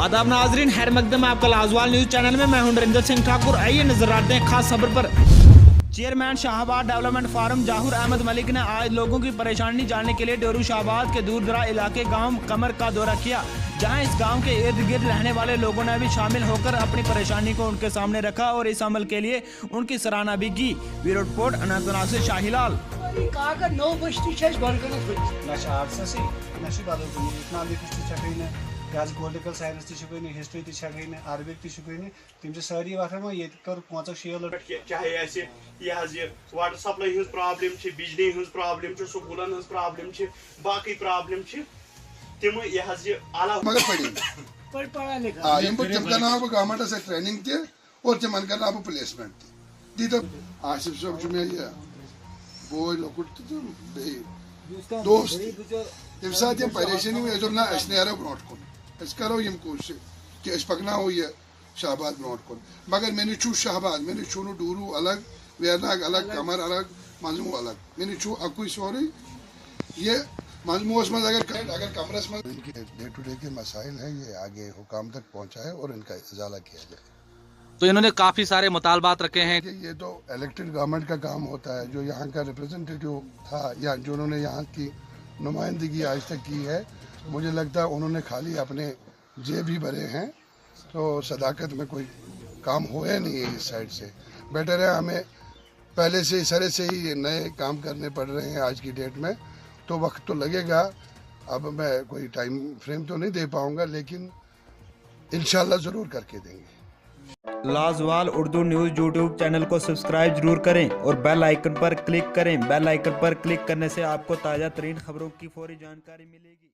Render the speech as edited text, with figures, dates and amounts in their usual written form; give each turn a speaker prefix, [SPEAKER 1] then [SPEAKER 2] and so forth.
[SPEAKER 1] आदाब नाजरीन, खैर मकदम आपका लाजवाल न्यूज चैनल में। मैं हूं नरेंद्र सिंह ठाकुर। आइए नजर आते हैं खास खबर पर। चेयरमैन शाहबाद डेवलपमेंट फार्म जहूर अहमद मलिक ने आज लोगों की परेशानी जानने के लिए डेरू शाहबाद के दूर दराज इलाके गांव कमर का दौरा किया, जहां इस गांव के इर्द गिर्द रहने वाले लोगों ने भी शामिल होकर अपनी परेशानी को उनके सामने रखा और इस अमल के लिए उनकी सराहना भी की। ब्यूरो रिपोर्ट अनंतनाग से शाहीलाल।
[SPEAKER 2] पॉलिटिकल साइंस तक हिस्ट्री तक अरबिक तम सारी वठान ये कर 5-6
[SPEAKER 3] चाहे यह वाटर सप्लाई हज प्रॉब्लम, बिजली हज प्रॉब्लम, स्कूलन हज प्रॉब्लम, बाकी प्रॉब्लम तम यह
[SPEAKER 4] गवर्नमेंट से ट्रेनिंग तह तिमन कर प्लेसमेंट दी तो आसिफ सब मे बोय लकुट दोस्त तम सात परेशानी ना नो ब्रो कुन करो यम कोशिश कि पकनो यह शाहबाद ब्रो कुन, मगर मे छु शाहबाद, मे छु डूरू अलग, वेरनाग अलग, कमर अलग, मजमू अलग, मे छु अकु सोरे ये मजमू अगर कमरस में इनके डे टू डे के मसाइल हैं ये आगे हुकाम तक पहुँचाए और इनका इजाला किया जाए।
[SPEAKER 1] तो इन्होंने काफी सारे मुतालबात रखे हैं।
[SPEAKER 4] ये तो इलेक्टेड गवर्नमेंट का काम होता है, जो यहाँ का रिप्रेजेंटेटिव था या जो उन्होंने यहाँ की नुमाइंदगी आज तक की है, मुझे लगता है उन्होंने खाली अपने जेब ही भरे हैं, तो सदाकत में कोई काम होया नहीं है इस साइड से। बेटर है हमें पहले से सरे से ही नए काम करने पड़ रहे हैं आज की डेट में, तो वक्त तो लगेगा। अब मैं कोई टाइम फ्रेम तो नहीं दे पाऊँगा, लेकिन इंशाल्लाह ज़रूर करके देंगे।
[SPEAKER 1] लाजवाल उर्दू न्यूज़ यूट्यूब चैनल को सब्सक्राइब जरूर करें और बेल आइकन पर क्लिक करें। बेल आइकन पर क्लिक करने से आपको ताज़ा तरीन खबरों की फौरी जानकारी मिलेगी।